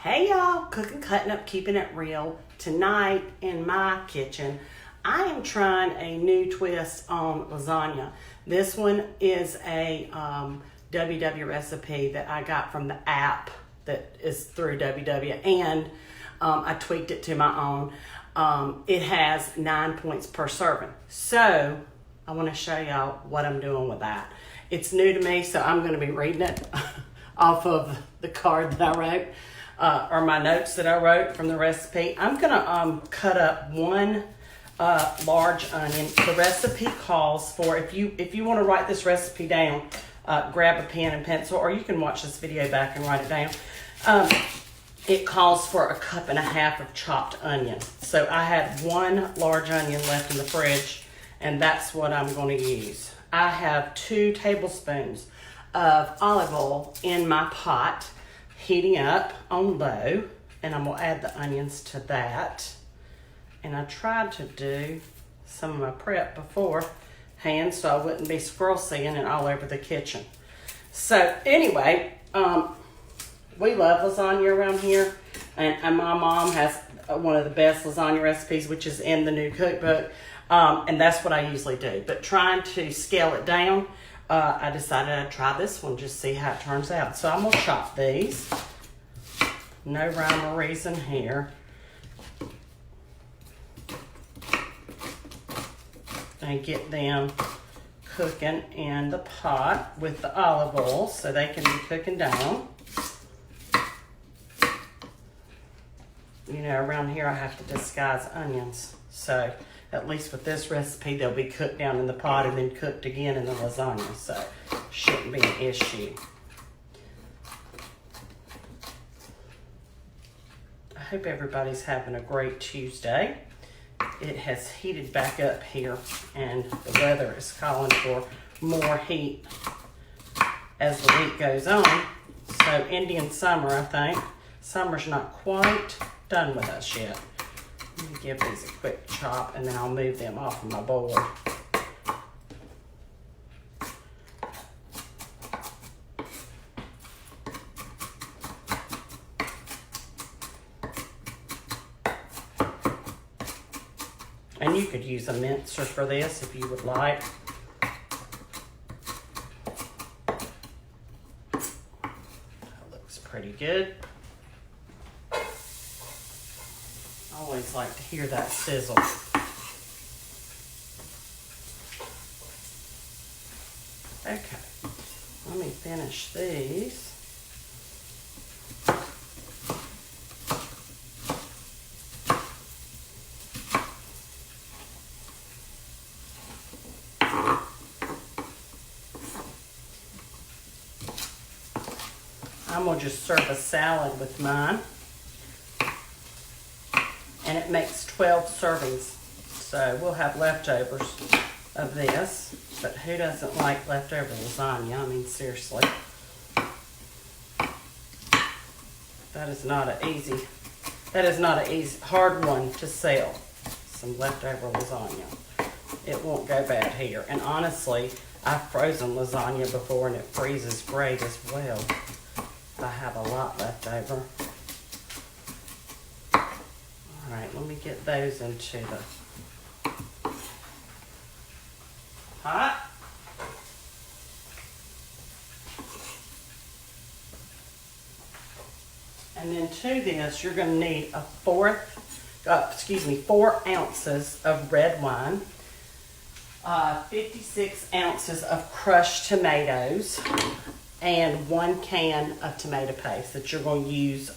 Hey y'all, cooking, cutting up, keeping it real. Tonight in my kitchen, I am trying a new twist on lasagna. This one is a WW recipe that I got from the app that is through WW, and I tweaked it to my own. It has 9 points per serving. So I want to show y'all what I'm doing with that. It's new to me, so I'm going to be reading it off of the card that I wrote. Or my notes that I wrote from the recipe. I'm gonna cut up one large onion. The recipe calls for, if you want to write this recipe down, grab a pen and pencil, or you can watch this video back and write it down. It calls for 1.5 cups of chopped onion. So I had one large onion left in the fridge, and that's what I'm going to use. I have 2 tablespoons of olive oil in my pot, heating up on low, and I'm gonna add the onions to that. And I tried to do some of my prep beforehand so I wouldn't be squirrel seeing it all over the kitchen. So anyway, we love lasagna around here, and my mom has one of the best lasagna recipes, which is in the new cookbook, and that's what I usually do. But trying to scale it down, I decided I'd try this one, just see how it turns out. So I'm gonna chop these. No rhyme or reason here. And get them cooking in the pot with the olive oil so they can be cooking down. You know, around here I have to disguise onions. So at least with this recipe, they'll be cooked down in the pot and then cooked again in the lasagna. So shouldn't be an issue. I hope everybody's having a great Tuesday. It has heated back up here, and the weather is calling for more heat as the week goes on. So Indian summer, I think. Summer's not quite done with us yet. Let me give these a quick chop, and then I'll move them off of my board. And you could use a mincer for this if you would like. That looks pretty good. I always like to hear that sizzle. Okay, let me finish these. I'm gonna just serve a salad with mine. And it makes 12 servings. So we'll have leftovers of this. But who doesn't like leftover lasagna? I mean, seriously. That is not an easy, hard one to sell. Some leftover lasagna. It won't go bad here. And honestly, I've frozen lasagna before and it freezes great as well. I have a lot left over. All right, let me get those into the pot. And then to this, you're going to need 4 ounces of red wine, 56 ounces of crushed tomatoes, and 1 can of tomato paste that you're going to use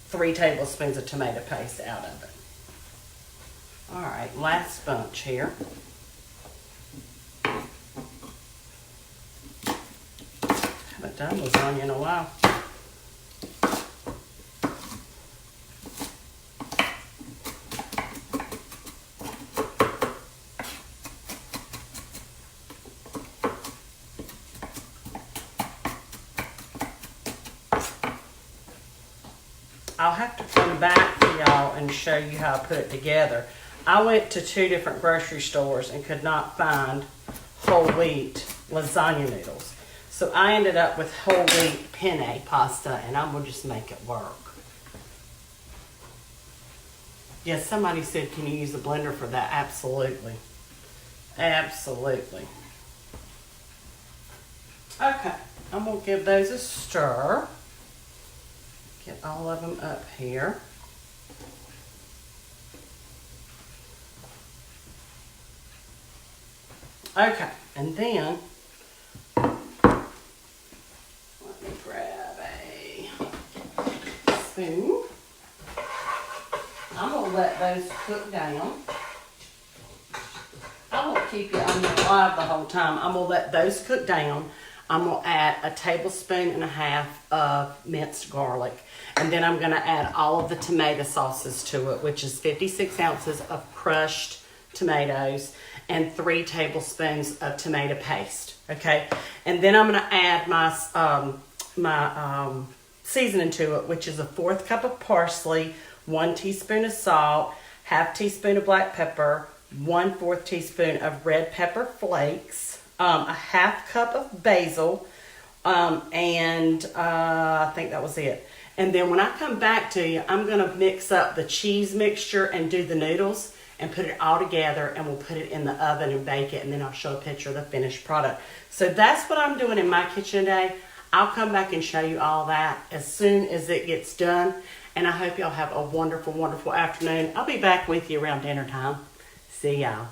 3 tablespoons of tomato paste out of it. All right, last bunch here. Haven't done lasagna in a while. I'll have to come back to y'all and show you how I put it together. I went to 2 different grocery stores and could not find whole wheat lasagna noodles. So I ended up with whole wheat penne pasta, and I'm gonna just make it work. Yes, somebody said, can you use a blender for that? Absolutely. Absolutely. Okay, I'm gonna give those a stir. Get all of them up here. Okay, and then let me grab a spoon. I'm gonna let those cook down. I won't keep you on the live the whole time. I'm gonna let those cook down. I'm gonna add a tablespoon and a half of minced garlic. And then I'm gonna add all of the tomato sauces to it, which is 56 ounces of crushed tomatoes and 3 tablespoons of tomato paste, okay? And then I'm gonna add my seasoning to it, which is a 1/4 cup of parsley, 1 teaspoon of salt, 1/2 teaspoon of black pepper, 1/4 teaspoon of red pepper flakes, a 1/2 cup of basil, and I think that was it. And then when I come back to you, I'm gonna mix up the cheese mixture and do the noodles and put it all together, and we'll put it in the oven and bake it, and then I'll show a picture of the finished product. So that's what I'm doing in my kitchen today. I'll come back and show you all that as soon as it gets done. And I hope y'all have a wonderful, wonderful afternoon. I'll be back with you around dinner time. See y'all.